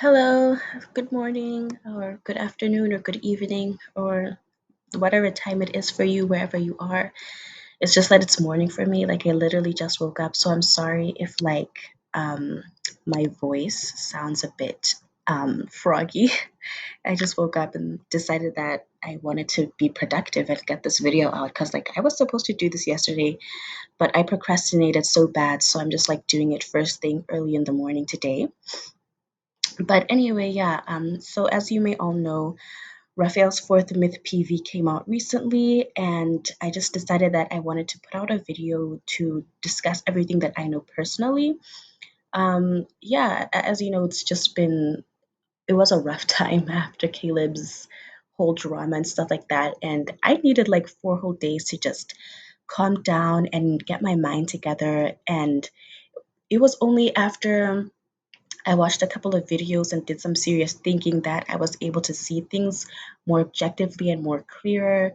Hello, good morning, or good afternoon, or good evening, or whatever time it is for you, wherever you are. It's just that it's morning for me. Like, I literally just woke up, so I'm sorry if, um, my voice sounds a bit froggy. I just woke up and decided that I wanted to be productive and get this video out because, I was supposed to do this yesterday, but I procrastinated so bad, so I'm just doing it first thing early in the morning today. But anyway, yeah, so as you may all know, Raphael's fourth myth PV came out recently, and I just decided that I wanted to put out a video to discuss everything that I know personally. Yeah, as you know, it was a rough time after Caleb's whole drama and stuff like that, and I needed like 4 whole days to just calm down and get my mind together. And it was only after I watched a couple of videos and did some serious thinking that I was able to see things more objectively and more clearer,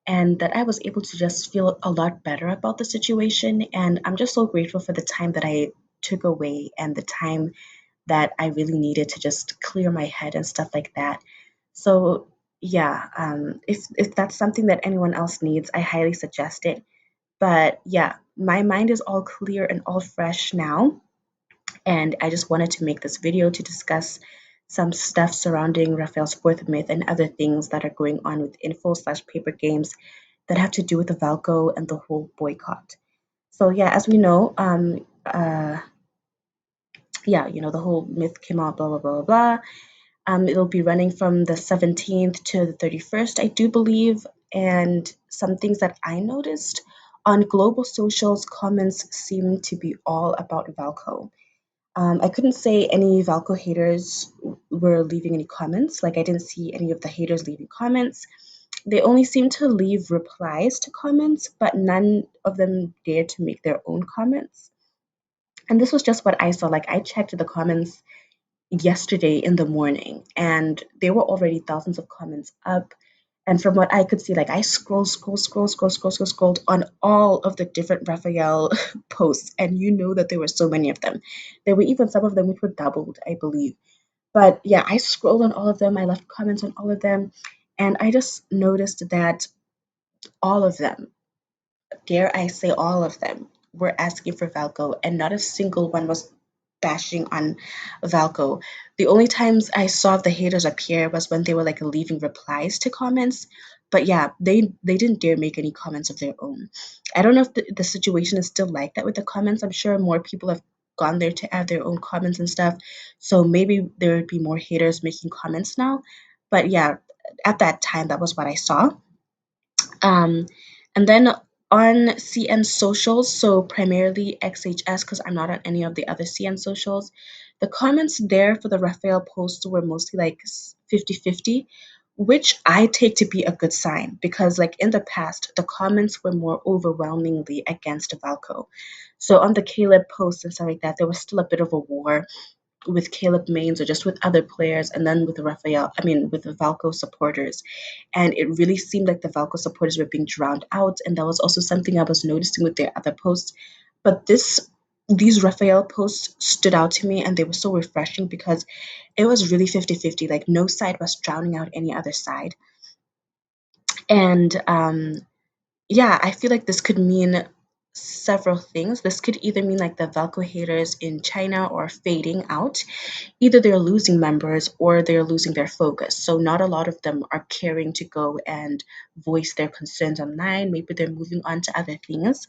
and that I was able to just feel a lot better about the situation. And I'm just so grateful for the time that I took away and the time that I really needed to just clear my head and stuff like that. So, yeah, if that's something that anyone else needs, I highly suggest it. But yeah, my mind is all clear and all fresh now, and I just wanted to make this video to discuss some stuff surrounding Raphael's fourth myth and other things that are going on with info/paper games that have to do with the Valko and the whole boycott. So yeah, as we know, yeah, the whole myth came out, blah blah blah blah blah. It'll be running from the 17th to the 31st, I do believe. And some things that I noticed on global socials, comments seem to be all about Valko. I couldn't say any Valko haters were leaving any comments. Like, I didn't see any of the haters leaving comments. They only seemed to leave replies to comments, but none of them dared to make their own comments. And this was just what I saw. Like, I checked the comments yesterday in the morning, and there were already thousands of comments up. And from what I could see, like, I scrolled on all of the different Raphael posts, and that there were so many of them. There were even some of them which were doubled, I believe. But yeah, I scrolled on all of them, I left comments on all of them, and I just noticed that all of them, dare I say all of them, were asking for Valko, and not a single one was bashing on Valko. The only times I saw the haters appear was when they were like leaving replies to comments. But yeah, they didn't dare make any comments of their own. I don't know if the situation is still like that with the comments. I'm sure more people have gone there to add their own comments and stuff. So maybe there would be more haters making comments now. But yeah, at that time, that was what I saw. Um, and then on CN socials, so primarily XHS, because I'm not on any of the other CN socials, the comments there for the Raphael posts were mostly like 50-50, which I take to be a good sign because, like, in the past, the comments were more overwhelmingly against Valko. So on the Caleb posts and stuff like that, there was still a bit of a war with Caleb mains or just with other players, and then with with the Valko supporters. And it really seemed like the Valko supporters were being drowned out, and that was also something I was noticing with their other posts. But these Raphael posts stood out to me, and they were so refreshing because it was really 50-50. Like, no side was drowning out any other side. And yeah, I feel like this could mean several things. This could either mean like the Valko haters in China are fading out. Either they're losing members or they're losing their focus. So not a lot of them are caring to go and voice their concerns online. Maybe they're moving on to other things.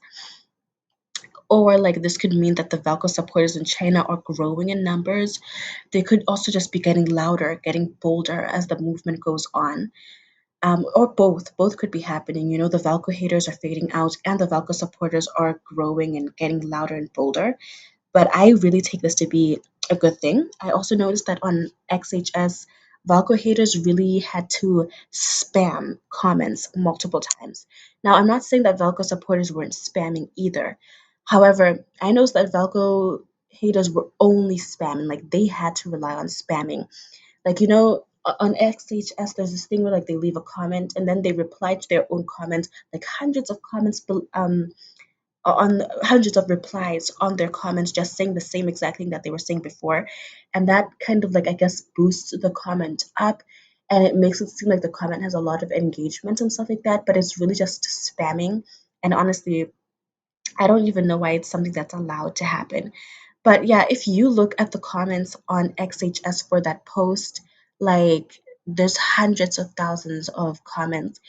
Or like this could mean that the Valko supporters in China are growing in numbers. They could also just be getting louder, getting bolder as the movement goes on. Or both. Both could be happening. The Valko haters are fading out and the Valko supporters are growing and getting louder and bolder. But I really take this to be a good thing. I also noticed that on XHS, Valko haters really had to spam comments multiple times. Now, I'm not saying that Valko supporters weren't spamming either. However, I noticed that Valko haters were only spamming, like they had to rely on spamming. Like, on XHS, there's this thing where like they leave a comment and then they reply to their own comment, like hundreds of comments on hundreds of replies on their comments just saying the same exact thing that they were saying before, and that kind of like, I guess, boosts the comment up, and it makes it seem like the comment has a lot of engagement and stuff like that, but it's really just spamming. And honestly, I don't even know why it's something that's allowed to happen. But yeah, if you look at the comments on XHS for that post, like, there's hundreds of thousands of comments,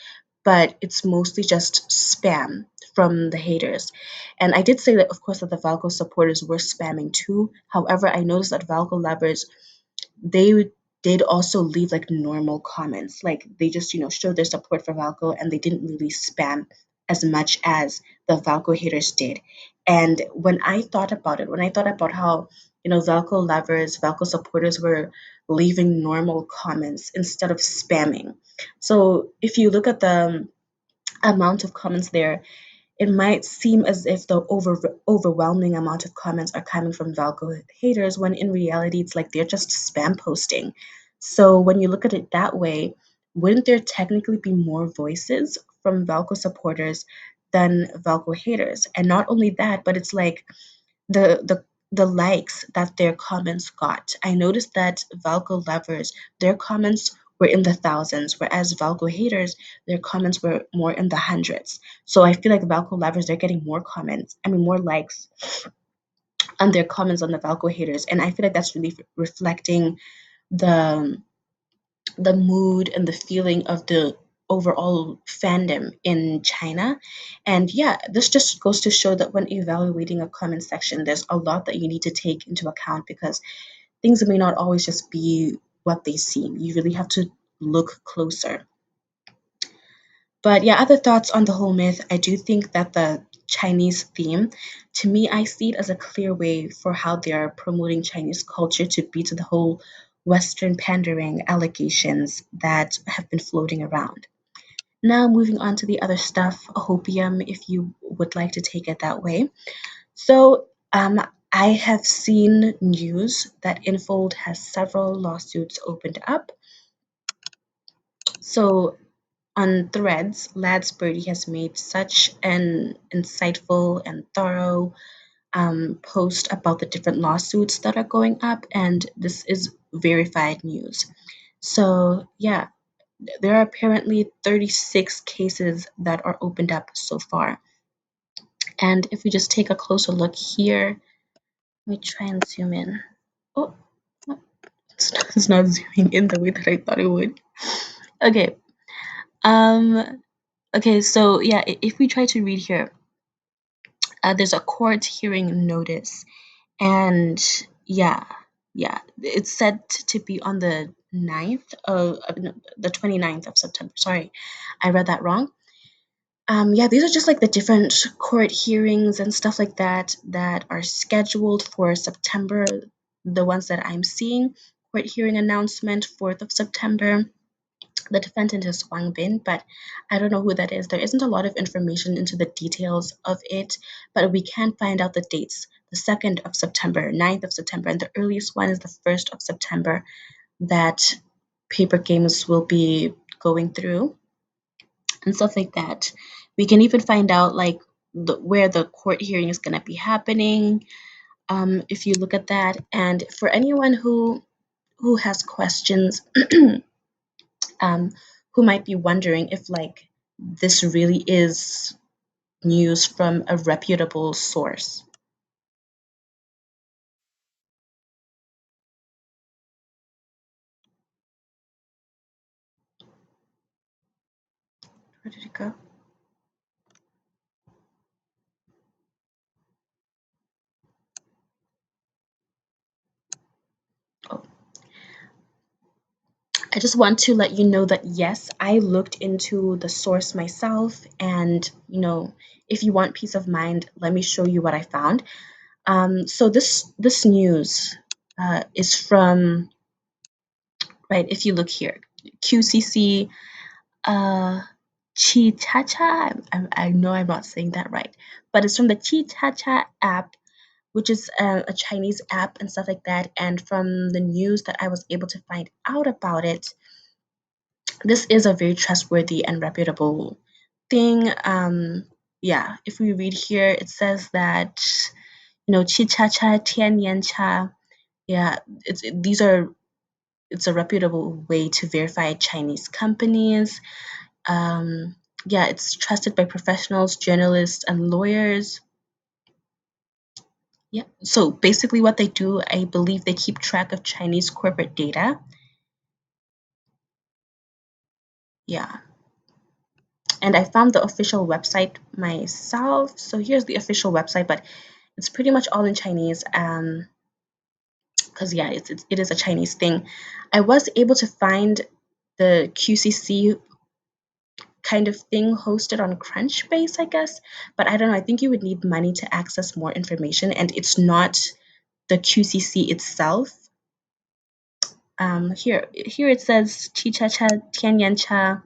but it's mostly just spam from the haters. And I did say that, of course, that the Valko supporters were spamming too. However, I noticed that Valko lovers, they did also leave like normal comments. Like, they just, showed their support for Valko, and they didn't really spam as much as the Valko haters did. And when I thought about how, Valko lovers, Valko supporters were leaving normal comments instead of spamming. So if you look at the amount of comments there, it might seem as if the overwhelming amount of comments are coming from Valko haters, when in reality, it's like they're just spam posting. So when you look at it that way, wouldn't there technically be more voices from Valko supporters than Valko haters? And not only that, but it's like the the the likes that their comments got. I noticed that Valko lovers, their comments were in the thousands, whereas Valko haters, their comments were more in the hundreds. So I feel like Valko lovers, they're getting more comments, I mean more likes on their comments on the Valko haters. And I feel like that's really reflecting the the mood and the feeling of the overall fandom in China. And yeah, this just goes to show that when evaluating a comment section, there's a lot that you need to take into account, because things may not always just be what they seem. You really have to look closer. But yeah, other thoughts on the whole myth. I do think that the Chinese theme, to me, I see it as a clear way for how they are promoting Chinese culture to beat the whole Western pandering allegations that have been floating around. Now, moving on to the other stuff, hopium, if you would like to take it that way. So, I have seen news that Infold has several lawsuits opened up. So, on Threads, Lads Birdie has made such an insightful and thorough post about the different lawsuits that are going up, and this is verified news. So, yeah, there are apparently 36 cases that are opened up so far. And if we just take a closer look here, let me try and zoom in. Oh, it's not zooming in the way that I thought it would. Okay. Um. Okay. So yeah, if we try to read here, there's a court hearing notice, and yeah, yeah, it's set to be on the 9th of no, the 29th of September. Sorry, I read that wrong. Yeah, these are just like the different court hearings and stuff like that that are scheduled for September. The ones that I'm seeing: court hearing announcement, 4th of September. The defendant is Wang Bin, but I don't know who that is. There isn't a lot of information into the details of it, but we can find out the dates. The 2nd of September, 9th of September, and the earliest one is the 1st of September that paper games will be going through and stuff like that. We can even find out like where the court hearing is going to be happening. If you look at that, and for anyone who has questions, um, who might be wondering if like this really is news from a reputable source. Where did it go? Oh, I just want to let you know that yes, I looked into the source myself, and if you want peace of mind, let me show you what I found. So this news is from, right. If you look here, QCC uh, Chi Cha Cha. I know I'm not saying that right, but it's from the Chi Cha Cha app, which is a Chinese app and stuff like that. And from the news that I was able to find out about it, this is a very trustworthy and reputable thing. yeah, if we read here, it says that, chi cha cha tian yan cha. Yeah, these are it's a reputable way to verify Chinese companies. Um, yeah, it's trusted by professionals, journalists, and lawyers. Yeah. So basically, what they do, I believe they keep track of Chinese corporate data. Yeah. And I found the official website myself. So here's the official website, but it's pretty much all in Chinese. Because yeah, it is a Chinese thing. I was able to find the QCC kind of thing hosted on Crunchbase, I guess, but I don't know. I think you would need money to access more information, and it's not the QCC itself. Here it says Chi Cha Cha Tianyan Cha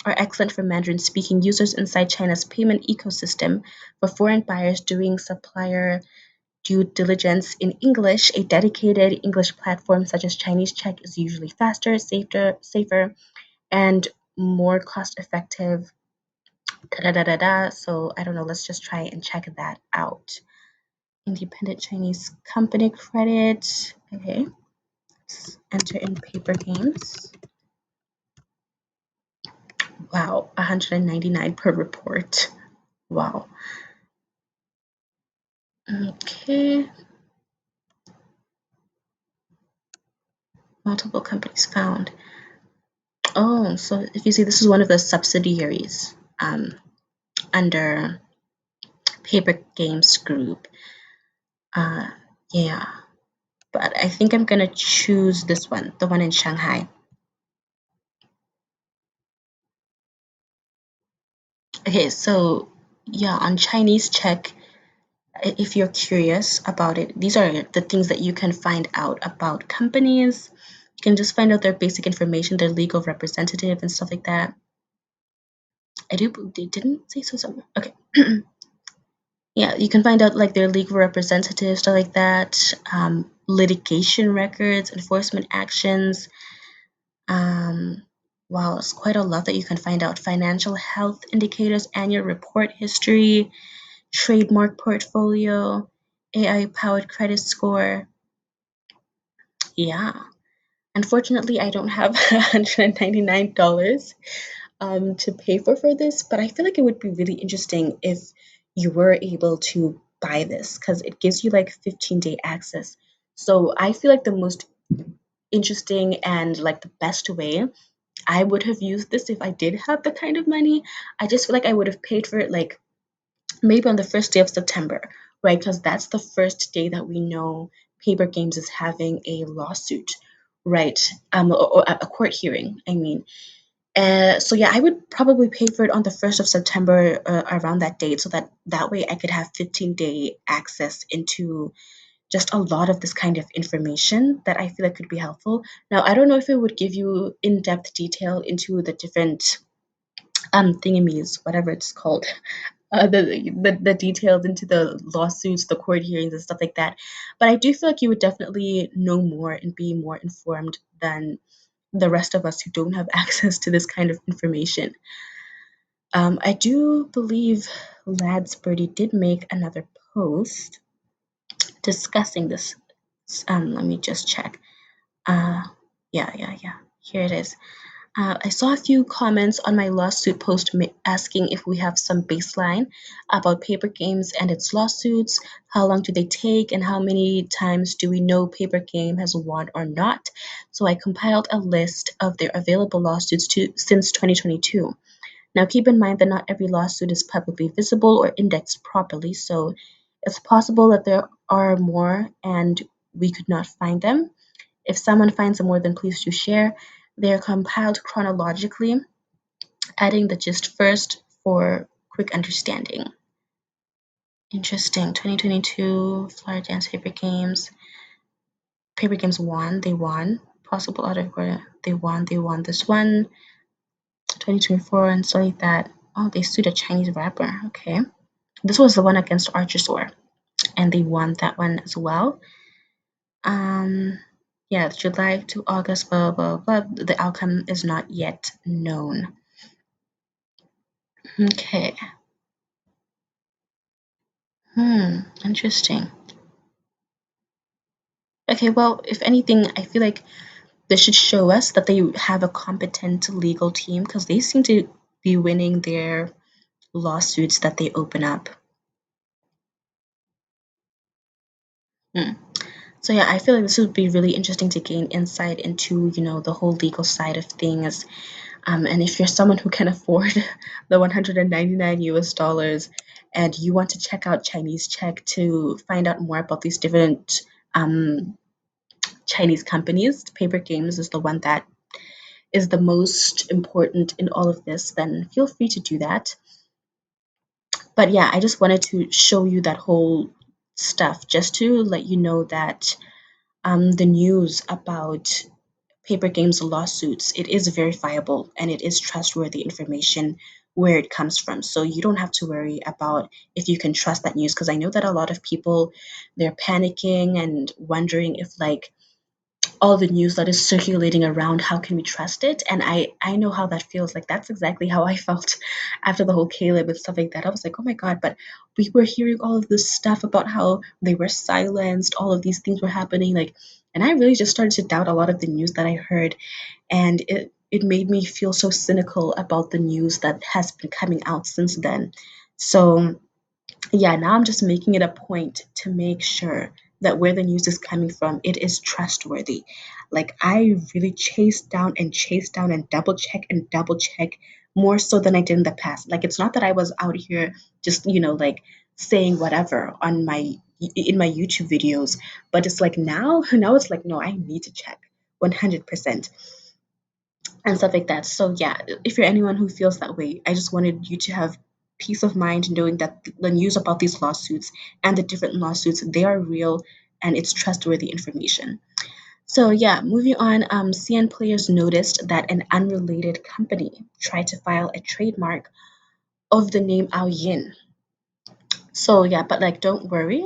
are excellent for Mandarin speaking users inside China's payment ecosystem. For foreign buyers doing supplier due diligence in English, a dedicated English platform such as Chinese Check is usually faster, safer, and more cost effective. Da da da da. So I don't know. Let's just try and check that out. Independent Chinese company credit. Okay. Let's enter in paper games. Wow, 199 per report. Wow. Okay. Multiple companies found. Oh, so if you see, this is one of the subsidiaries under Paper Games Group. Uh, yeah, but I think I'm gonna choose this one, the one in Shanghai. Okay, so yeah, on Chinese Check, if you're curious about it, these are the things that you can find out about companies. You can just find out their basic information, their legal representative, and stuff like that. They didn't say so somewhere. Okay. Yeah, you can find out like their legal representatives, stuff like that, litigation records, enforcement actions. Um, wow, it's quite a lot that you can find out. Financial health indicators, annual report history, trademark portfolio, AI powered credit score. Yeah. Unfortunately, I don't have $199 to pay for this, but I feel like it would be really interesting if you were able to buy this because it gives you like 15-day access. So I feel like the most interesting and like the best way I would have used this if I did have the kind of money. I just feel like I would have paid for it like maybe on the first day of September, right? Because that's the first day that we know Paper Games is having a lawsuit, right? Or a court hearing, I mean. So yeah, I would probably pay for it on the 1st of September around that date so that way I could have 15-day access into just a lot of this kind of information that I feel like could be helpful. Now, I don't know if it would give you in-depth detail into the different thingamies, whatever it's called, the details into the lawsuits, the court hearings, and stuff like that. But I do feel like you would definitely know more and be more informed than the rest of us who don't have access to this kind of information. I do believe Lads Birdie did make another post discussing this. Let me just check. Uh, yeah. Here it is. I saw a few comments on my lawsuit post asking if we have some baseline about Paper Games and its lawsuits. How long do they take, and how many times do we know Paper Game has won or not? So I compiled a list of their available lawsuits since 2022. Now, keep in mind that not every lawsuit is publicly visible or indexed properly, so it's possible that there are more and we could not find them. If someone finds them more, then please do share. They are compiled chronologically, adding the gist first for quick understanding. Interesting. 2022 Florida Dance Paper Games. Paper Games won. They won. Possible out of order. They won. They won this one. 2024 and stuff like that. Oh, they sued a Chinese rapper. Okay. This was the one against Archosaur, and they won that one as well. Um, yeah, July to August, blah, blah, blah. The outcome is not yet known. Okay. Interesting. Okay, well, if anything, I feel like this should show us that they have a competent legal team because they seem to be winning their lawsuits that they open up. Hmm. So yeah, I feel like this would be really interesting to gain insight into, the whole legal side of things. And if you're someone who can afford the 199 US dollars and you want to check out Chinese Check to find out more about these different um, Chinese companies, Paper Games is the one that is the most important in all of this, then feel free to do that. But yeah, I just wanted to show you that whole stuff just to let you know that the news about Paper Games lawsuits, it is verifiable and it is trustworthy information where it comes from. So you don't have to worry about if you can trust that news because I know that a lot of people they're panicking and wondering if like all the news that is circulating around, how can we trust it? And I know how that feels. Like that's exactly how I felt after the whole Caleb and stuff like that. I was like, oh my god, but we were hearing all of this stuff about how they were silenced, all of these things were happening, like, and I really just started to doubt a lot of the news that I heard, and it made me feel so cynical about the news that has been coming out since then. So yeah, now I'm just making it a point to make sure that where the news is coming from, it is trustworthy. Like I really chased down and double check more so than I did in the past. Like it's not that I was out here just, like saying whatever on my in my YouTube videos, but it's like now it's like no, I need to check 100% and stuff like that. So yeah, if you're anyone who feels that way, I just wanted you to have peace of mind knowing that the news about these lawsuits and the different lawsuits, they are real and it's trustworthy information. So yeah, moving on, CN players noticed that an unrelated company tried to file a trademark of the name Ao Yin. So yeah, but like don't worry,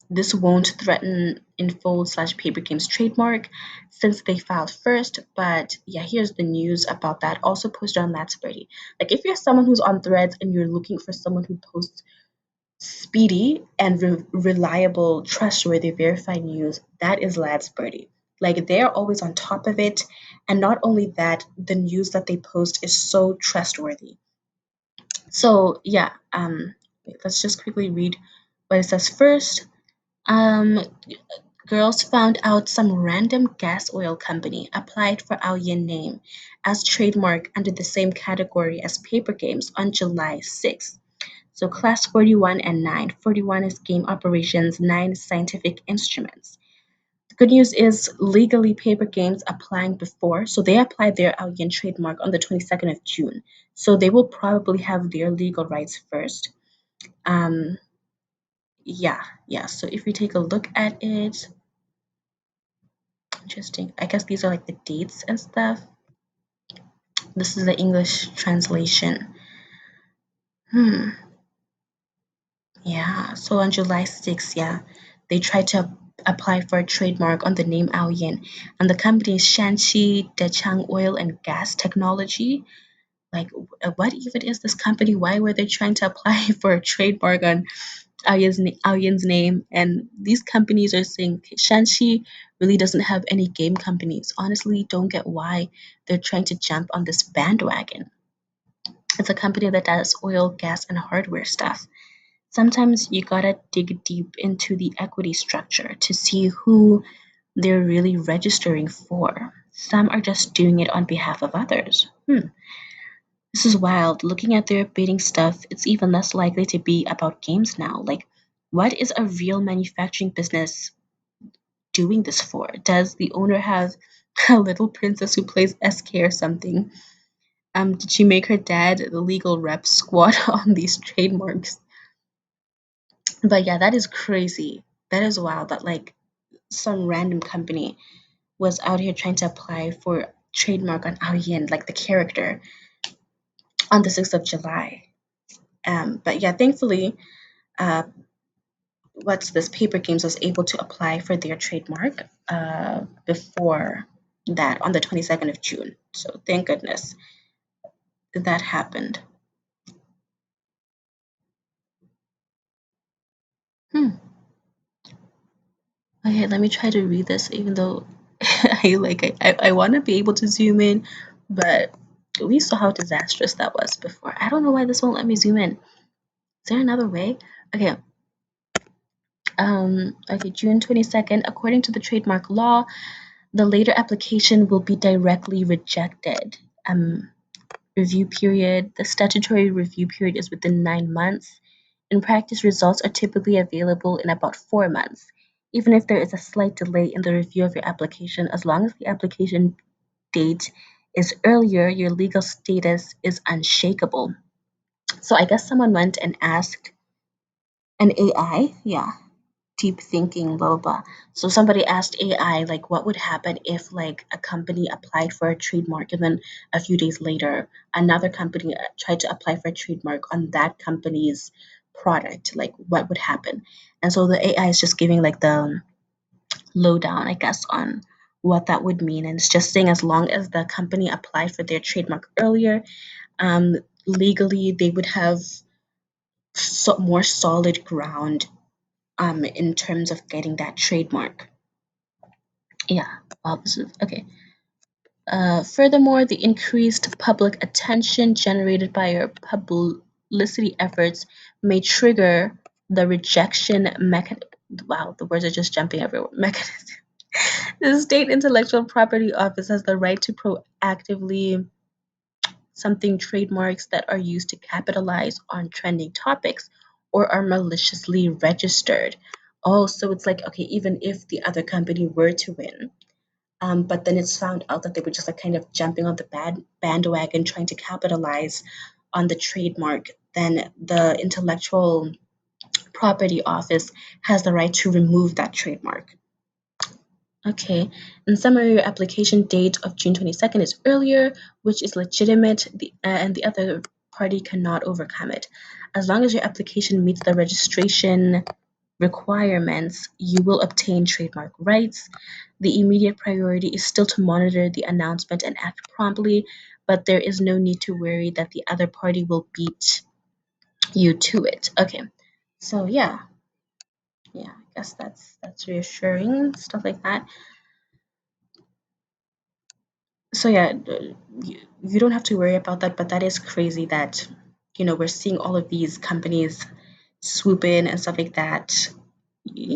this won't threaten Info/Paper Games trademark since they filed first. But yeah, here's the news about that. Also posted on Let's Birdie. Like if you're someone who's on Threads and you're looking for someone who posts speedy and reliable, trustworthy, verified news, that is Lads Birdie. Like they're always on top of it, and not only that, the news that they post is so trustworthy. So yeah, let's just quickly read what it says first. Um, Girls found out some random gas oil company applied for Ao Yin name as trademark under the same category as Paper Games on July 6th. So class 41 and 9. 41 is game operations, 9 is scientific instruments. The good news is legally Paper Games applying before, so they applied their Ao Yin trademark on the 22nd of June. So they will probably have their legal rights first. Um, yeah. So if we take a look at it, interesting. I guess these are like the dates and stuff. This is the English translation. Hmm. Yeah. So on July 6th, yeah, they tried to apply for a trademark on the name Ao Yin, and the company is Shanxi Dechang Oil and Gas Technology. Like, what even is this company? Why were they trying to apply for a trademark on Ao Yin's name? And these companies are saying Shanxi really doesn't have any game companies. Honestly, don't get why they're trying to jump on this bandwagon. It's a company that does oil, gas, and hardware stuff. Sometimes you gotta dig deep into the equity structure to see who they're really registering for. Some are just doing it on behalf of others. This is wild. Looking at their bidding stuff, it's even less likely to be about games now. Like, what is a real manufacturing business doing this for? Does the owner have a little princess who plays SK or something? Did she make her dad the legal rep squad on these trademarks? But yeah, that is crazy. That is wild that like some random company was out here trying to apply for trademark on Ao Yin, like the character, on the 6th of July. But yeah, thankfully, uh, what's this Paper Games was able to apply for their trademark before that on the 22nd of June. So thank goodness that happened. Hmm. Okay, let me try to read this, even though I want to be able to zoom in, but we saw how disastrous that was before. I don't know why this won't let me zoom in. Is there another way? Okay. Okay, June 22nd, according to the trademark law, the later application will be directly rejected. Review period. The statutory review period is within 9 months. In practice, results are typically available in about 4 months. Even if there is a slight delay in the review of your application, as long as the application date is earlier, your legal status is unshakable. So I guess someone went and asked an AI, yeah, deep thinking, blah blah blah. So somebody asked AI like what would happen if like a company applied for a trademark and then a few days later another company tried to apply for a trademark on that company's product, like what would happen? And so the AI is just giving like the lowdown, I guess, on what that would mean. And it's just saying as long as the company applied for their trademark earlier, legally they would have more solid ground in terms of getting that trademark. Yeah, opposite. Okay. Furthermore, the increased public attention generated by your publicity efforts may trigger the rejection mechanism. Wow, the words are just jumping everywhere. Mechanism. The state intellectual property office has the right to proactively something trademarks that are used to capitalize on trending topics or are maliciously registered. Oh, so it's like, okay, even if the other company were to win, but then it's found out that they were just like kind of jumping on the bandwagon trying to capitalize on the trademark, then the intellectual property office has the right to remove that trademark. Okay. In summary, your application date of June 22nd is earlier, which is legitimate, and the other party cannot overcome it. As long as your application meets the registration requirements, you will obtain trademark rights. The immediate priority is still to monitor the announcement and act promptly, but there is no need to worry that the other party will beat you to it. Okay. So yeah, I guess that's reassuring, stuff like that. So yeah, you don't have to worry about that, but that is crazy that we're seeing all of these companies swoop in and stuff like that.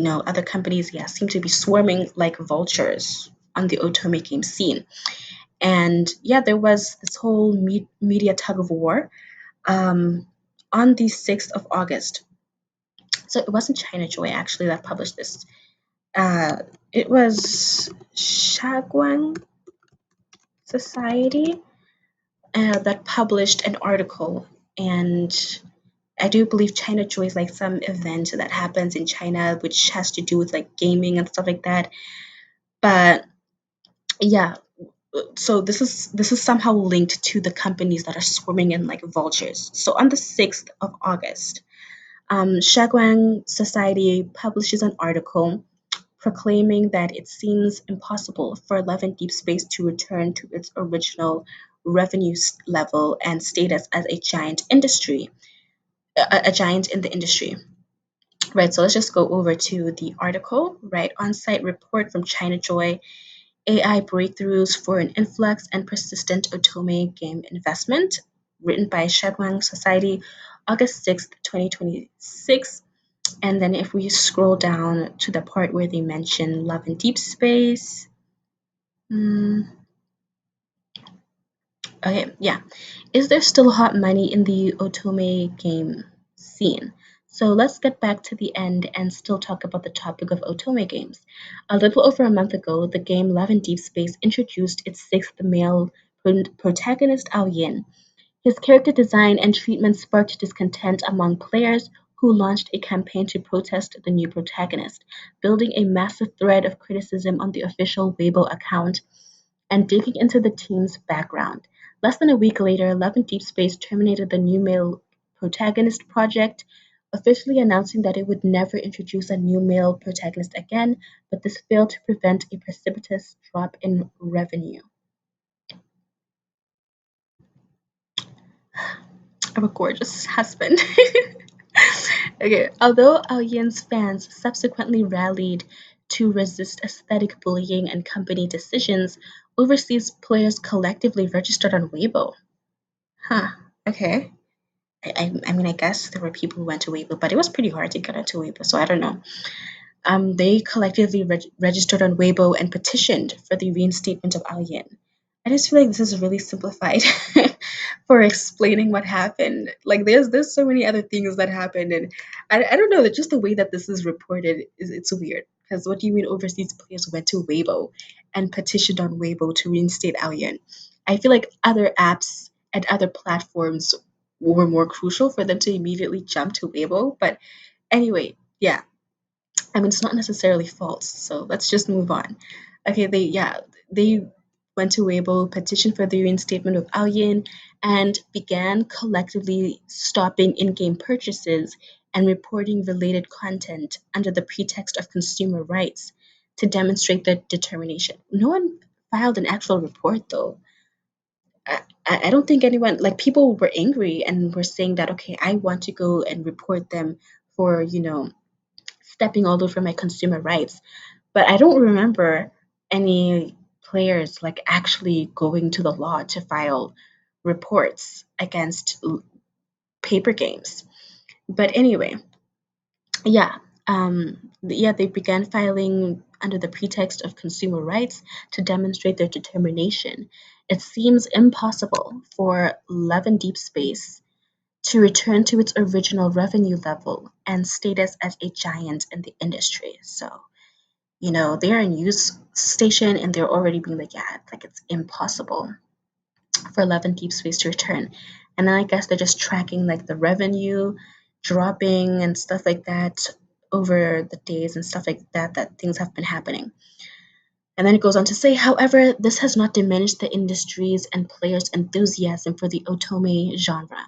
Other companies, yeah, seem to be swarming like vultures on the otome game scene. And yeah, there was this whole media tug of war um, on the 6th of August. So it wasn't China Joy actually that published this. Uh, it was Shagwang Society that published an article. And I do believe China Joy is like some event that happens in China which has to do with like gaming and stuff like that. But yeah, so this is somehow linked to the companies that are swarming in like vultures. So on the 6th of August, Shagwang Society publishes an article proclaiming that it seems impossible for Love and Deep Space to return to its original revenue level and status as a giant in the industry. Right, so let's just go over to the article. Right, on-site report from China Joy: AI breakthroughs for an influx and persistent otome game investment, written by Shagwang Society, August 6th, 2026. And then if we scroll down to the part where they mention Love and Deep Space, mm, okay, yeah. Is there still hot money in the otome game scene? So let's get back to the end and still talk about the topic of otome games. A little over a month ago, the game Love and Deep Space introduced its sixth male protagonist, Ao Yin. His character design and treatment sparked discontent among players, who launched a campaign to protest the new protagonist, building a massive thread of criticism on the official Weibo account and digging into the team's background. Less than a week later, Love in Deep Space terminated the new male protagonist project, officially announcing that it would never introduce a new male protagonist again, but this failed to prevent a precipitous drop in revenue. I'm a gorgeous husband. Okay, although Aoyan's fans subsequently rallied to resist aesthetic bullying and company decisions, overseas players collectively registered on Weibo. Huh, okay. I mean, I guess there were people who went to Weibo, but it was pretty hard to get into Weibo, so I don't know. They collectively registered on Weibo and petitioned for the reinstatement of Al Yin. I just feel like this is really simplified for explaining what happened. Like there's so many other things that happened, and I don't know. Just the way that this is reported is it's weird. Because what do you mean overseas players went to Weibo and petitioned on Weibo to reinstate Al Yin? I feel like other apps and other platforms were more crucial for them to immediately jump to Weibo. But anyway, yeah, I mean, it's not necessarily false, so let's just move on. Okay, they went to Weibo, petitioned for the reinstatement of Ao Yin, and began collectively stopping in-game purchases and reporting related content under the pretext of consumer rights to demonstrate their determination. No one filed an actual report, though. I don't think anyone, like people were angry and were saying that, okay, I want to go and report them for, stepping all over my consumer rights. But I don't remember any players like actually going to the law to file reports against paper games. But anyway, yeah, yeah, they began filing under the pretext of consumer rights to demonstrate their determination. It seems impossible for Love and Deep Space to return to its original revenue level and status as a giant in the industry. So they're a news station and they're already being like, yeah, like it's impossible for Love and Deep Space to return. And then I guess they're just tracking like the revenue dropping and stuff like that over the days and stuff like that, that things have been happening. And then it goes on to say, however, this has not diminished the industry's and players' enthusiasm for the otome genre.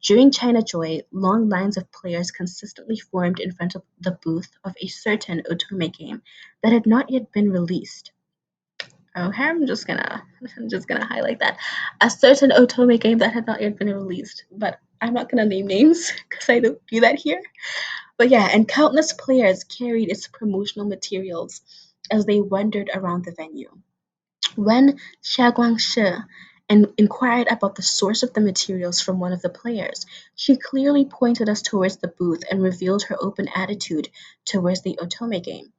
During China Joy, long lines of players consistently formed in front of the booth of a certain otome game that had not yet been released. Okay, I'm just gonna highlight that. A certain otome game that had not yet been released, but I'm not gonna name names because I don't do that here. But yeah, and countless players carried its promotional materials as they wandered around the venue. When Xia Guangshi inquired about the source of the materials from one of the players, she clearly pointed us towards the booth and revealed her open attitude towards the Otome game.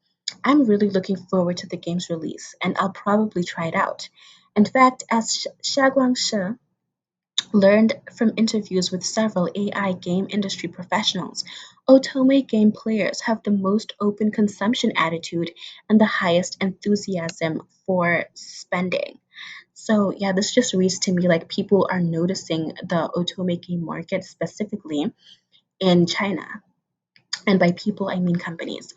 I'm really looking forward to the game's release, and I'll probably try it out. In fact, as Xia Guangshi learned from interviews with several AI game industry professionals, Otome game players have the most open consumption attitude and the highest enthusiasm for spending. So yeah, this just reads to me like people are noticing the otome game market specifically in China. And by people, I mean companies.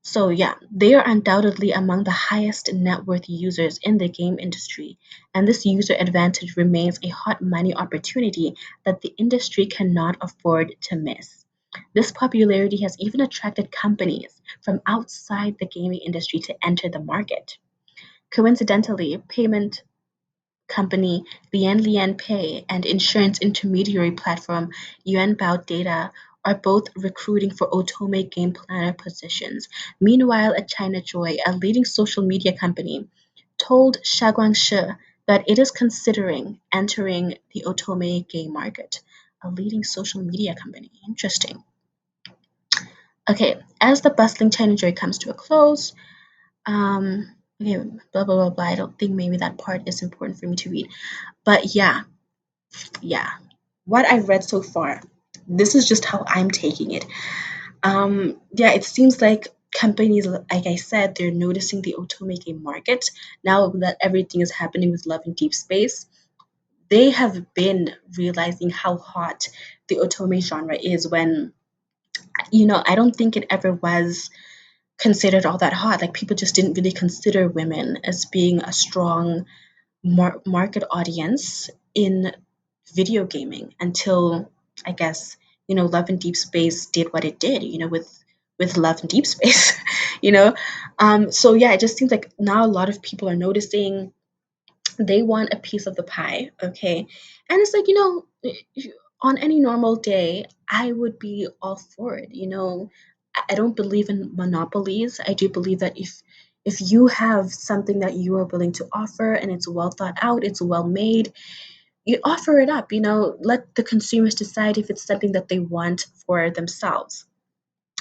So yeah, they are undoubtedly among the highest net worth users in the game industry, and this user advantage remains a hot money opportunity that the industry cannot afford to miss. This popularity has even attracted companies from outside the gaming industry to enter the market. Coincidentally, payment company Lian Lian Pay and insurance intermediary platform Yuanbao Data are both recruiting for otome game planner positions. Meanwhile, at China Joy, a leading social media company, told Shaguangshi that it is considering entering the otome game market. A leading social media company. Interesting. Okay, as the bustling China Joy comes to a close, okay, blah blah blah blah. I don't think maybe that part is important for me to read. But yeah, what I've read so far, this is just how I'm taking it. Yeah, it seems like companies, like I said, they're noticing the otome game market now that everything is happening with Love and Deep Space. They have been realizing how hot the otome genre is when, I don't think it ever was considered all that hot. Like people just didn't really consider women as being a strong market audience in video gaming until I guess Love and Deep Space did what it did, with Love and Deep Space, you know. So yeah, it just seems like now a lot of people are noticing they want a piece of the pie, okay, and it's like on any normal day, I would be all for it. I don't believe in monopolies. I do believe that if you have something that you are willing to offer and it's well thought out, it's well made, you offer it up. Let the consumers decide if it's something that they want for themselves.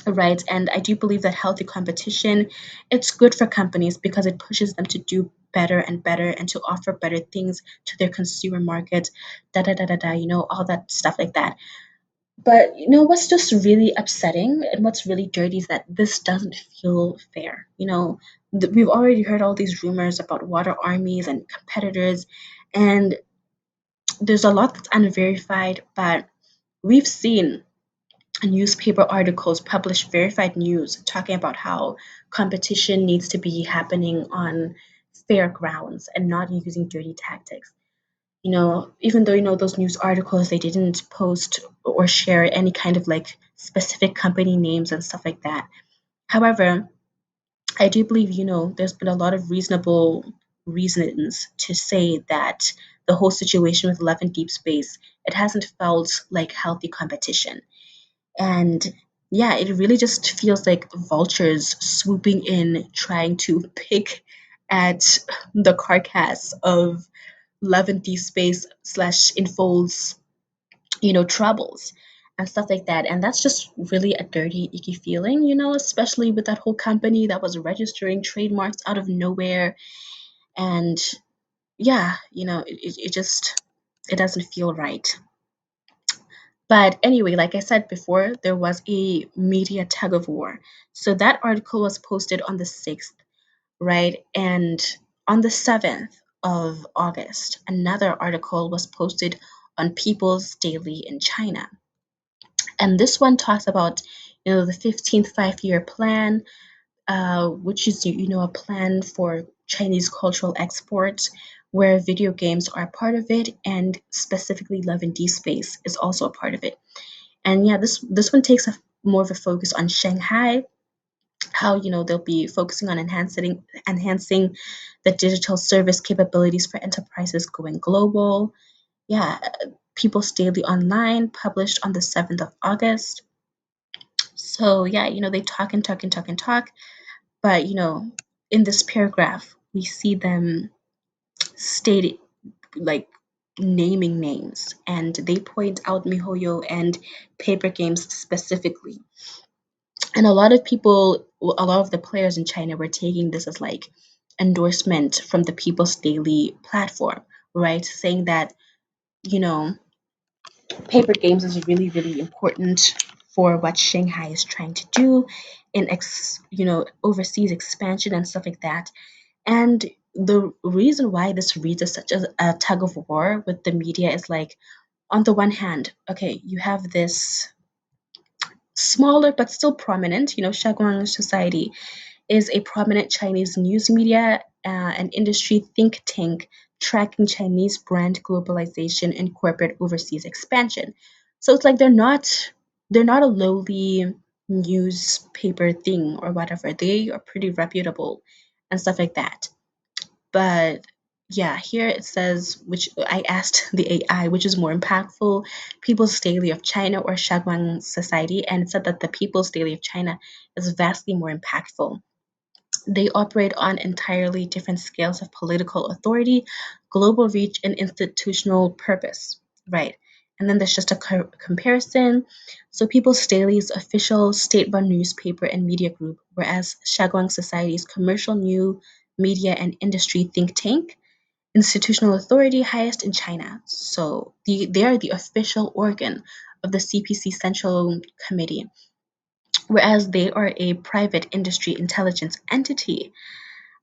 Right. And I do believe that healthy competition, it's good for companies because it pushes them to do better and better and to offer better things to their consumer market, da da da da da, all that stuff like that. But what's just really upsetting and what's really dirty is that this doesn't feel fair. We've already heard all these rumors about water armies and competitors, and there's a lot that's unverified, but we've seen newspaper articles publish verified news talking about how competition needs to be happening on fair grounds and not using dirty tactics. Even though those news articles, they didn't post or share any kind of like specific company names and stuff like that. However, I do believe there's been a lot of reasonable reasons to say that the whole situation with Love and Deep Space, it hasn't felt like healthy competition. And yeah, it really just feels like vultures swooping in, trying to pick at the carcass of Love and Deep Space slash Infold's, troubles and stuff like that. And that's just really a dirty, icky feeling, especially with that whole company that was registering trademarks out of nowhere. And yeah, it just, it doesn't feel right. But anyway, like I said before, there was a media tug of war. So that article was posted on the 6th, right? And on the 7th of August, another article was posted on People's Daily in China. And this one talks about, the 15th five-year plan, which is, a plan for Chinese cultural exports, where video games are part of it, and specifically Love and D Space is also a part of it. And yeah, this one takes a more of a focus on Shanghai, how they'll be focusing on enhancing the digital service capabilities for enterprises going global. Yeah, People's Daily Online published on the 7th of August. So yeah, they talk and talk and talk and talk, but in this paragraph, we see them stating like naming names, and they point out MiHoYo and paper games specifically. And a lot of the players in China were taking this as like endorsement from the People's Daily platform, right? Saying that, you know, paper games is really, really important for what Shanghai is trying to do in overseas expansion and stuff like that. And the reason why this reads as such a tug of war with the media is like, on the one hand, okay, you have this smaller but still prominent, Shaguang Society is a prominent Chinese news media and industry think tank tracking Chinese brand globalization and corporate overseas expansion. So it's like they're not a lowly newspaper thing or whatever. They are pretty reputable and stuff like that. But yeah, here it says, which I asked the AI, which is more impactful, People's Daily of China or Shaguang Society, and it said that the People's Daily of China is vastly more impactful. They operate on entirely different scales of political authority, global reach, and institutional purpose. Right. And then there's just a comparison. So People's Daily's official state-run newspaper and media group, whereas Shaguang Society's commercial new media and industry think tank, institutional authority highest in China. So they are the official organ of the CPC Central Committee, whereas they are a private industry intelligence entity.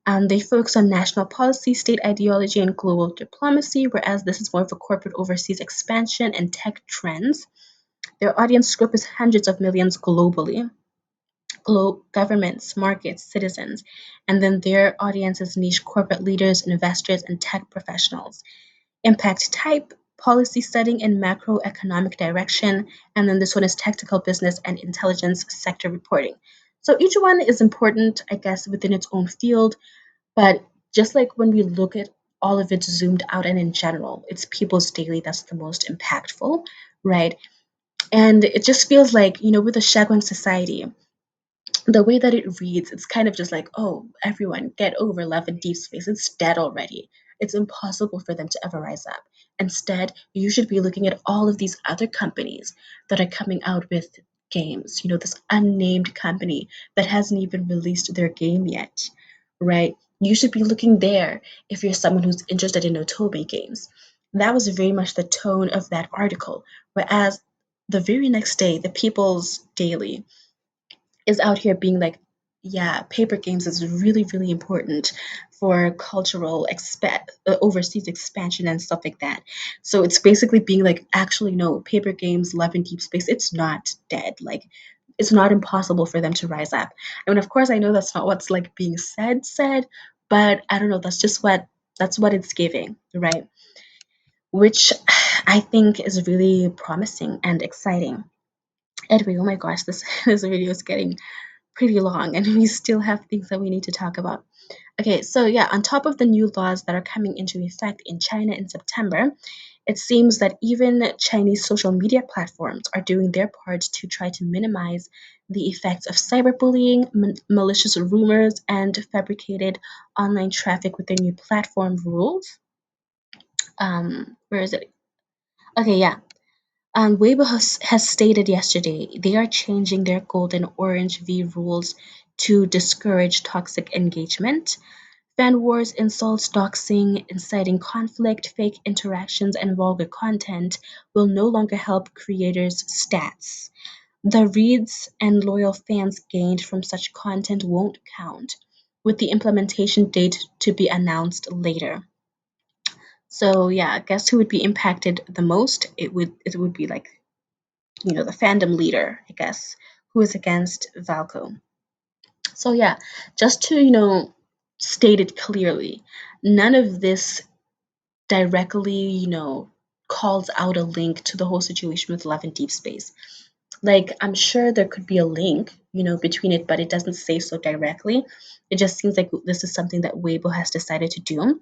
They focus on national policy, state ideology, and global diplomacy, whereas this is more of a corporate overseas expansion and tech trends. Their audience scope is hundreds of millions globally, governments, markets, citizens, and then their audience is niche corporate leaders, investors, and tech professionals. Impact type, policy setting and macroeconomic direction, and then this one is tactical business and intelligence sector reporting. So each one is important, I guess, within its own field, but just like when we look at all of it zoomed out and in general, it's People's Daily that's the most impactful, right? And it just feels like, with the Shagwang society, the way that it reads, it's kind of just like, oh, everyone, get over love and deep space. It's dead already. It's impossible for them to ever rise up. Instead, you should be looking at all of these other companies that are coming out with games. This unnamed company that hasn't even released their game yet, right? You should be looking there if you're someone who's interested in Otome games. That was very much the tone of that article. Whereas the very next day, the People's Daily is out here being like, yeah, paper games is really, really important for cultural overseas expansion and stuff like that. So it's basically being like, actually, no, paper games, love in deep space, it's not dead. Like, it's not impossible for them to rise up. I mean, of course, I know that's not what's like being said, but I don't know. That's what it's giving, right? Which I think is really promising and exciting. Anyway, oh my gosh, this this video is getting pretty long and we still have things that we need to talk about. Okay, so yeah, on top of the new laws that are coming into effect in China in September, it seems that even Chinese social media platforms are doing their part to try to minimize the effects of cyberbullying, malicious rumors, and fabricated online traffic with their new platform rules. Where is it? Okay, yeah. Weibo has stated yesterday they are changing their golden orange V rules to discourage toxic engagement. Fan wars, insults, doxing, inciting conflict, fake interactions, and vulgar content will no longer help creators' stats. The reads and loyal fans gained from such content won't count, with the implementation date to be announced later. So yeah, guess who would be impacted the most? It would be like the fandom leader, I guess, who is against Valko. So yeah, just to state it clearly, none of this directly calls out a link to the whole situation with Love in Deep Space. Like I'm sure there could be a link between it, but it doesn't say so directly. It just seems like this is something that Weibo has decided to do.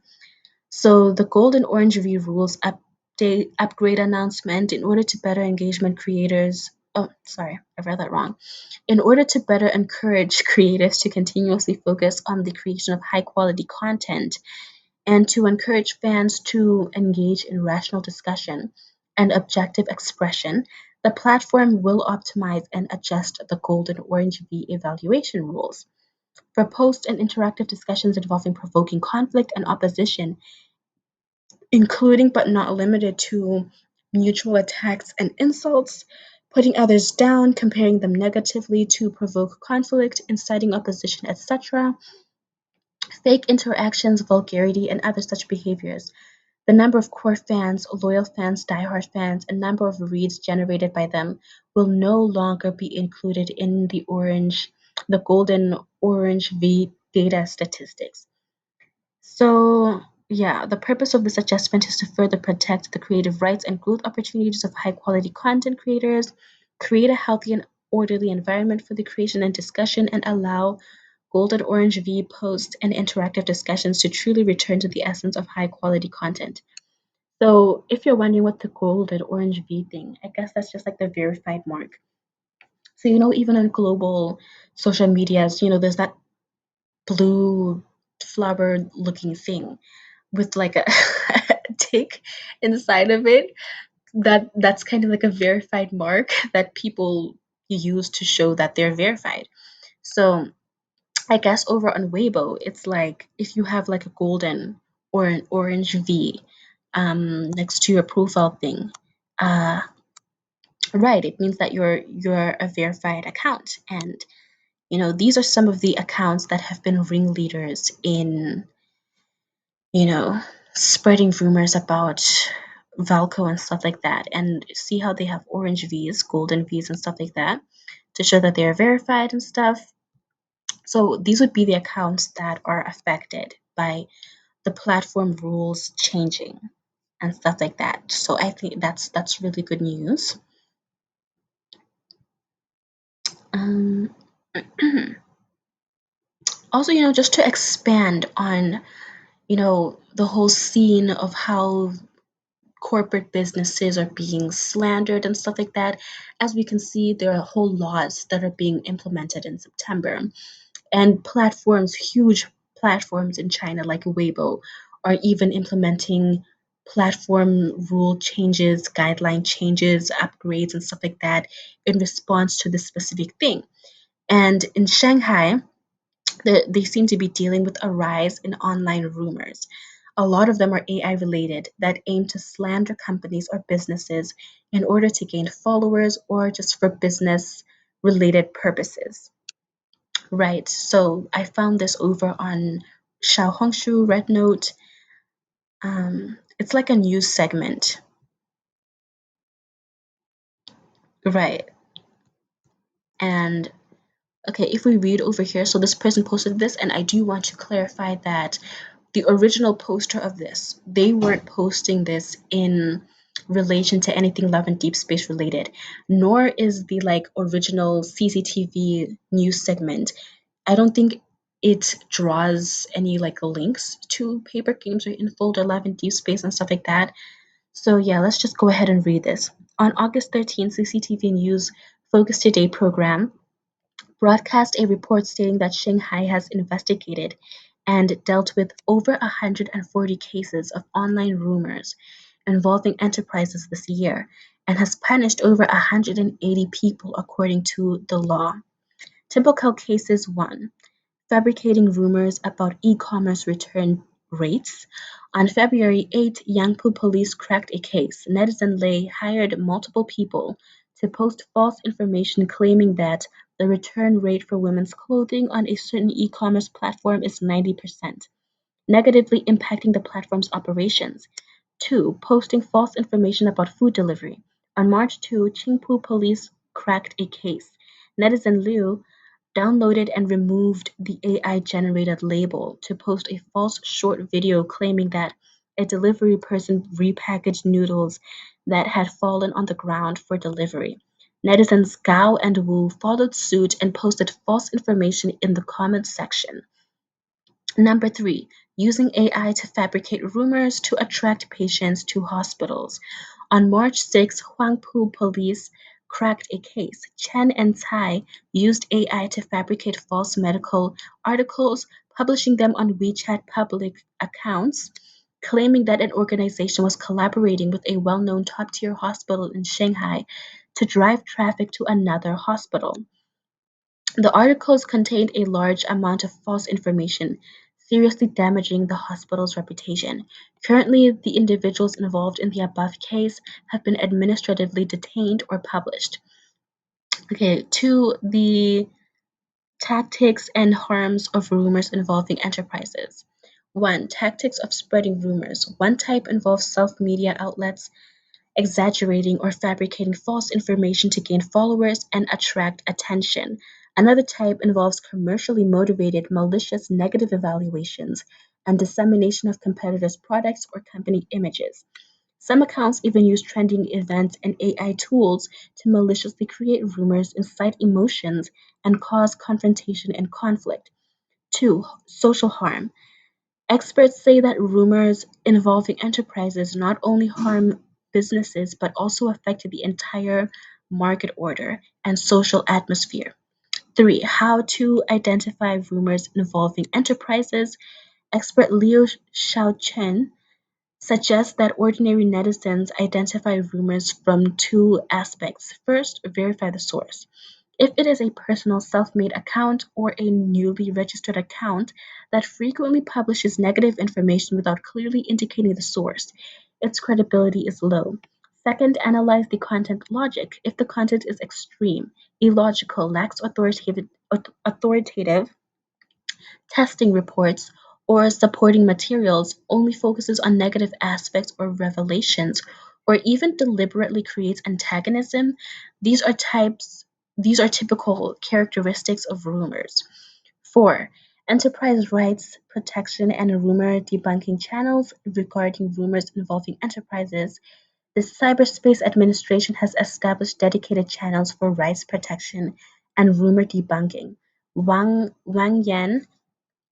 So the Gold and Orange Review rules upgrade announcement in order to better engagement creators. Oh, sorry, I read that wrong. In order to better encourage creators to continuously focus on the creation of high quality content and to encourage fans to engage in rational discussion and objective expression, the platform will optimize and adjust the Gold and Orange V evaluation rules. For post and interactive discussions involving provoking conflict and opposition, including but not limited to mutual attacks and insults, putting others down, comparing them negatively to provoke conflict, inciting opposition, etc., fake interactions, vulgarity, and other such behaviors. The number of core fans, loyal fans, diehard fans, and number of reads generated by them will no longer be included in the golden orange V data statistics. So, yeah, the purpose of this adjustment is to further protect the creative rights and growth opportunities of high quality content creators, create a healthy and orderly environment for the creation and discussion, and allow Golden Orange V posts and interactive discussions to truly return to the essence of high quality content. So, if you're wondering what the Golden Orange V thing, I guess that's just like the verified mark. So, even on global social medias, there's that blue flower looking thing with like a tick inside of it that's kind of like a verified mark that people use to show that they're verified. So I guess over on Weibo, it's like if you have like a golden or an orange V next to your profile thing, uh, right, it means that you're a verified account. And these are some of the accounts that have been ringleaders in you know, spreading rumors about Valko and stuff like that, and see how they have orange V's, golden V's, and stuff like that to show that they are verified and stuff. So these would be the accounts that are affected by the platform rules changing and stuff like that. So I think that's really good news. Um, Also, just to expand on the whole scene of how corporate businesses are being slandered and stuff like that. As we can see, there are whole laws that are being implemented in September. And platforms, huge platforms in China like Weibo, are even implementing platform rule changes, guideline changes, upgrades, and stuff like that in response to this specific thing. And in Shanghai, they seem to be dealing with a rise in online rumors. A lot of them are AI related that aim to slander companies or businesses in order to gain followers or just for business related purposes. Right. So I found this over on Xiaohongshu Red Note. It's like a news segment. Right. And okay, if we read over here, so this person posted this, and I do want to clarify that the original poster of this, they weren't posting this in relation to anything Love and Deep Space related, nor is the like original CCTV news segment. I don't think it draws any like links to paper games or Infold or Love and Deep Space and stuff like that. So yeah, let's just go ahead and read this. On August 13th, CCTV News Focus Today program broadcast a report stating that Shanghai has investigated and dealt with over 140 cases of online rumors involving enterprises this year and has punished over 180 people according to the law. Typical cases 1. Fabricating rumors about e-commerce return rates. On February 8, Yangpu police cracked a case. Netizen Lei hired multiple people to post false information claiming that the return rate for women's clothing on a certain e-commerce platform is 90%, negatively impacting the platform's operations. 2. Posting false information about food delivery. On March 2, Qingpu police cracked a case. Netizen Liu downloaded and removed the AI-generated label to post a false short video claiming that a delivery person repackaged noodles that had fallen on the ground for delivery. Netizens Gao and Wu followed suit and posted false information in the comments section. Number 3, using AI to fabricate rumors to attract patients to hospitals. On March 6, Huangpu police cracked a case. Chen and Tsai used AI to fabricate false medical articles, publishing them on WeChat public accounts, claiming that an organization was collaborating with a well-known top-tier hospital in Shanghai to drive traffic to another hospital. The articles contained a large amount of false information, seriously damaging the hospital's reputation. Currently, the individuals involved in the above case have been administratively detained or published. Okay, to the tactics and harms of rumors involving enterprises. 1. Tactics of spreading rumors. One type involves self-media outlets exaggerating or fabricating false information to gain followers and attract attention. Another type involves commercially motivated, malicious negative evaluations and dissemination of competitors' products or company images. Some accounts even use trending events and AI tools to maliciously create rumors, incite emotions, and cause confrontation and conflict. 2. Social harm. Experts say that rumors involving enterprises not only harm businesses but also affect the entire market order and social atmosphere. 3. How to identify rumors involving enterprises. Expert Liu Xiaochen suggests that ordinary netizens identify rumors from two aspects. First, verify the source. If it is a personal self-made account or a newly registered account that frequently publishes negative information without clearly indicating the source, its credibility is low. Second, analyze the content logic. If the content is extreme, illogical, lacks authoritative testing reports, or supporting materials, only focuses on negative aspects or revelations, or even deliberately creates antagonism, these are types these are typical characteristics of rumors. 4. Enterprise rights protection and rumor debunking channels regarding rumors involving enterprises. The Cyberspace Administration has established dedicated channels for rights protection and rumor debunking. Wang Yan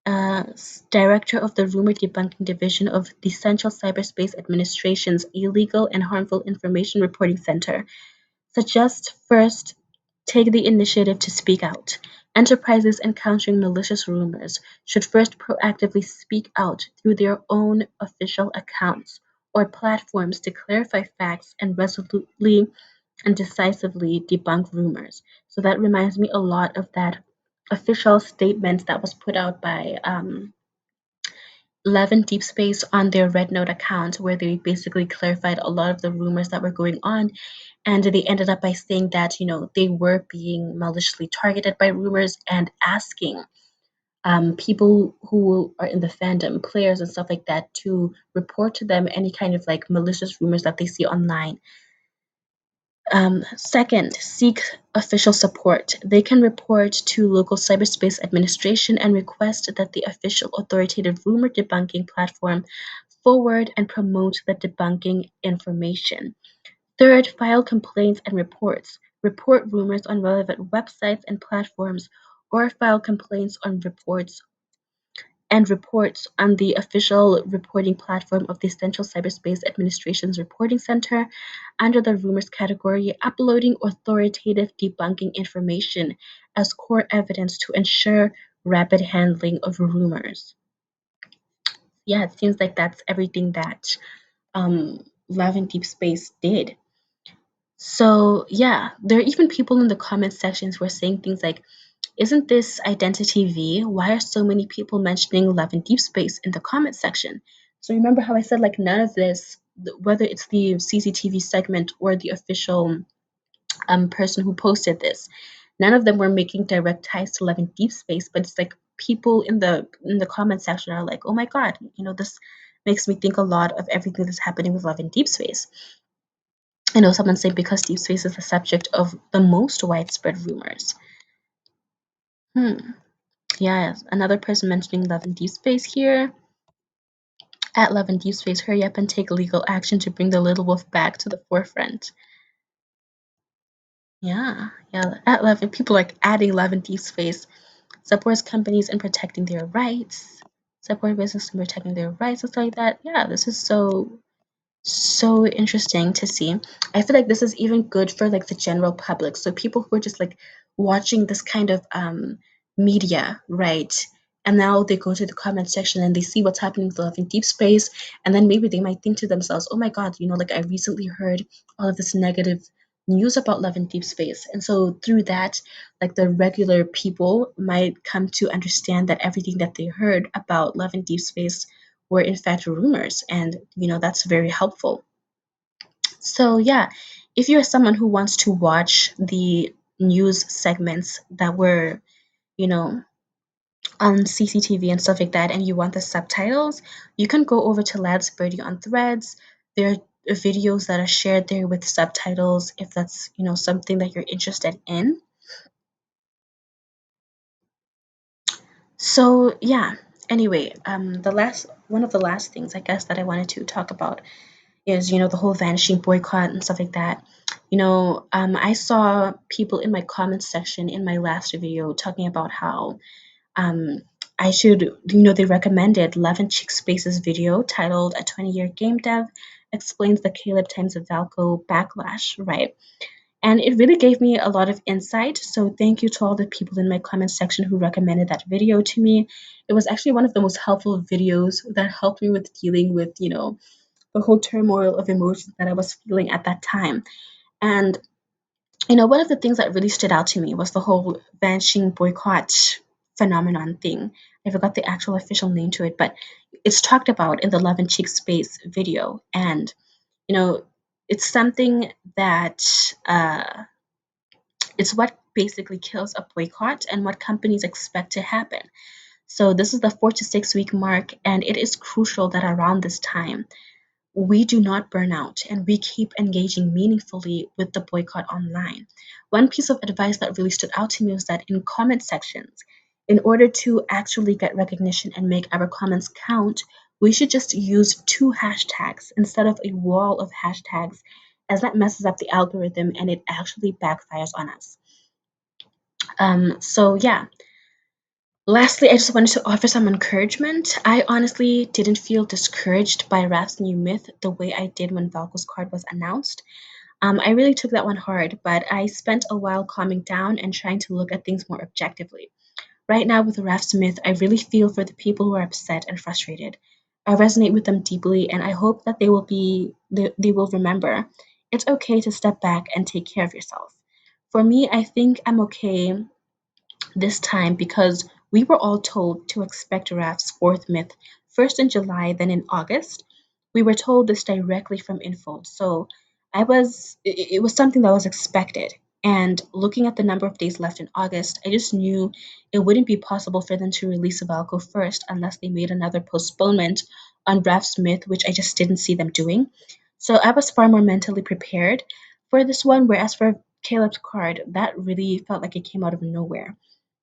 Director of the Rumor Debunking Division of the Central Cyberspace Administration's Illegal and Harmful Information Reporting Center, suggests first take the initiative to speak out. Enterprises encountering malicious rumors should first proactively speak out through their own official accounts or platforms to clarify facts and resolutely and decisively debunk rumors. So that reminds me a lot of that official statement that was put out by Levin Deep Space on their Red Note account, where they basically clarified a lot of the rumors that were going on. And they ended up by saying that, they were being maliciously targeted by rumors and asking people who are in the fandom, players and stuff like that, to report to them any kind of like malicious rumors that they see online. Second, seek official support. They can report to local cyberspace administration and request that the official authoritative rumor debunking platform forward and promote the debunking information. Third, file complaints and reports. Report rumors on relevant websites and platforms, or file complaints and reports on the official reporting platform of the Central Cyberspace Administration's Reporting Center under the rumors category, uploading authoritative debunking information as core evidence to ensure rapid handling of rumors. Yeah, it seems like that's everything that Love and Deep Space did. So, yeah, there are even people in the comment sections who are saying things like, isn't this Identity V? Why are so many people mentioning Love and Deep Space in the comment section? So remember how I said like none of this, whether it's the CCTV segment or the official person who posted this, none of them were making direct ties to Love and Deep Space, but it's like people in the comment section are like, oh my god, this makes me think a lot of everything that's happening with Love and Deep Space. I know someone saying because Deep Space is the subject of the most widespread rumors. Yeah, another person mentioning Love and Deep Space here. At Love and Deep Space, hurry up and take legal action to bring the little wolf back to the forefront. Yeah. At Love, and people like adding Love and Deep Space supports companies in protecting their rights, support business in protecting their rights, and stuff like that. Yeah, this is so interesting to see. I feel like this is even good for like the general public. So people who are just like watching this kind of media, right? And now they go to the comment section and they see what's happening with Love in Deep Space, and then maybe they might think to themselves, "Oh my God, like I recently heard all of this negative news about Love in Deep Space," and so through that, like the regular people might come to understand that everything that they heard about Love in Deep Space were in fact rumors, and that's very helpful. So yeah, if you're someone who wants to watch the news segments that were you know on CCTV and stuff like that, and you want the subtitles, you can go over to Lads Birdie on Threads. There are videos that are shared there with subtitles if that's something that you're interested in. So yeah, anyway, the last one of the last things I guess that I wanted to talk about is the whole vanishing boycott and stuff like that. I saw people in my comments section in my last video talking about how um I should, they recommended Levin Chick Space's video titled "A 20-Year Game Dev Explains the Caleb Times of Valko Backlash," right? And it really gave me a lot of insight. So thank you to all the people in my comment section who recommended that video to me. It was actually one of the most helpful videos that helped me with dealing with, the whole turmoil of emotions that I was feeling at that time. And, one of the things that really stood out to me was the whole vanishing boycott phenomenon thing. I forgot the actual official name to it, but it's talked about in the Love and Cheek Space video. And, you know, it's something that it's what basically kills a boycott and what companies expect to happen. So this is the 4 to 6 week mark, and it is crucial that around this time we do not burn out and we keep engaging meaningfully with the boycott online. One piece of advice that really stood out to me was that in comment sections, in order to actually get recognition and make our comments count, we should just use 2 hashtags instead of a wall of hashtags, as that messes up the algorithm and it actually backfires on us. So yeah, Lastly, I just wanted to offer some encouragement. I honestly didn't feel discouraged by Raf's new myth the way I did when Valko's card was announced. I really took that one hard, but I spent a while calming down and trying to look at things more objectively. Right now, with Raf Smith, I really feel for the people who are upset and frustrated. I resonate with them deeply, and I hope that they will remember it's okay to step back and take care of yourself. For me, I think I'm okay this time because we were all told to expect Raf's fourth myth first in July, then in August. We were told this directly from Infold, so it was something that was expected. And looking at the number of days left in August, I just knew it wouldn't be possible for them to release Valko first unless they made another postponement on Raf's myth, which I just didn't see them doing. So I was far more mentally prepared for this one, whereas for Caleb's card, that really felt like it came out of nowhere.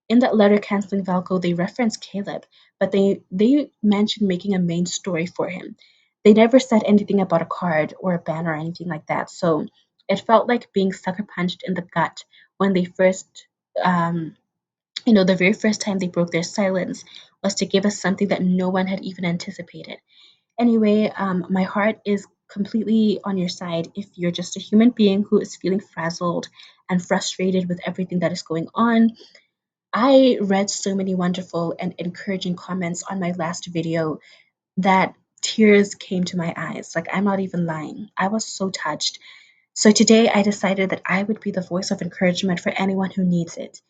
In that letter canceling Valko, they referenced Caleb, but they mentioned making a main story for him. They never said anything about a card or a banner or anything like that. So it felt like being sucker punched in the gut when they first, um, the very first time they broke their silence was to give us something that no one had even anticipated. Anyway, my heart is completely on your side if you're just a human being who is feeling frazzled and frustrated with everything that is going on. I read so many wonderful and encouraging comments on my last video that tears came to my eyes. Like, I'm not even lying. I was so touched. So today I decided that I would be the voice of encouragement for anyone who needs it.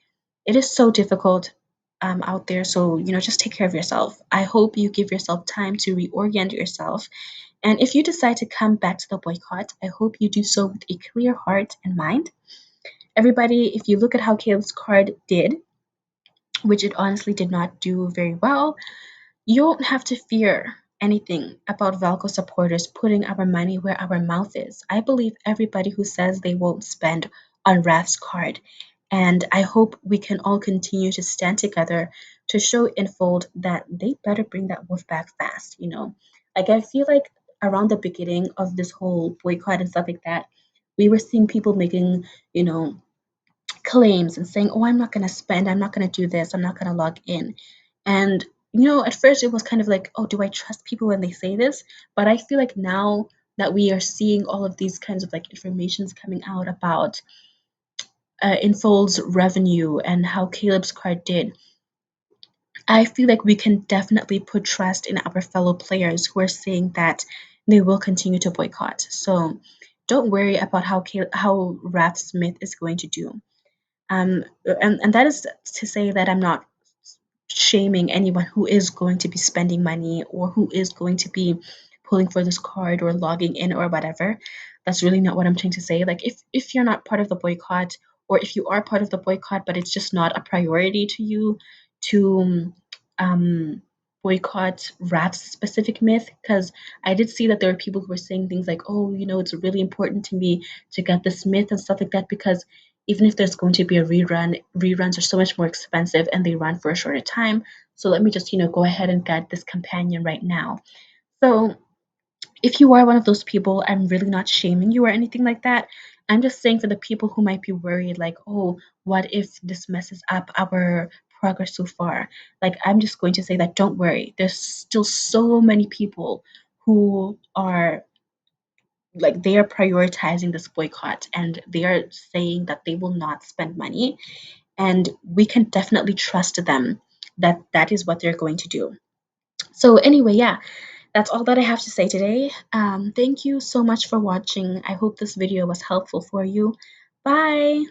It is so difficult out there. So, just take care of yourself. I hope you give yourself time to reorient yourself. And if you decide to come back to the boycott, I hope you do so with a clear heart and mind. Everybody, if you look at how Caleb's card did, which it honestly did not do very well, you don't have to fear anything about Valko supporters putting our money where our mouth is. I believe everybody who says they won't spend on Rath's card. And I hope we can all continue to stand together to show Infold that they better bring that wolf back fast. Like, I feel like around the beginning of this whole boycott and stuff like that, we were seeing people making, you know, claims and saying, "Oh, I'm not going to spend, I'm not going to do this, I'm not going to log in." And at first it was kind of like, "Oh, do I trust people when they say this?" But I feel like now that we are seeing all of these kinds of like informations coming out about Infold's revenue and how Caleb's card did, I feel like we can definitely put trust in our fellow players who are saying that they will continue to boycott. So don't worry about how Rath Smith is going to do. And that is to say that I'm not shaming anyone who is going to be spending money or who is going to be pulling for this card or logging in or whatever. That's really not what I'm trying to say. Like, if you're not part of the boycott, or if you are part of the boycott but it's just not a priority to you to um boycott Rath's specific myth, because I did see that there were people who were saying things like, "Oh, it's really important to me to get this myth and stuff like that, because even if there's going to be a rerun, reruns are so much more expensive and they run for a shorter time. So let me just, go ahead and get this companion right now." So if you are one of those people, I'm really not shaming you or anything like that. I'm just saying for the people who might be worried, like, "Oh, what if this messes up our progress so far?" Like, I'm just going to say that don't worry. There's still so many people who are like, they are prioritizing this boycott and they are saying that they will not spend money, and we can definitely trust them that that is what they're going to do. So anyway, yeah, that's all that I have to say today. Thank you so much for watching. I hope this video was helpful for you. Bye.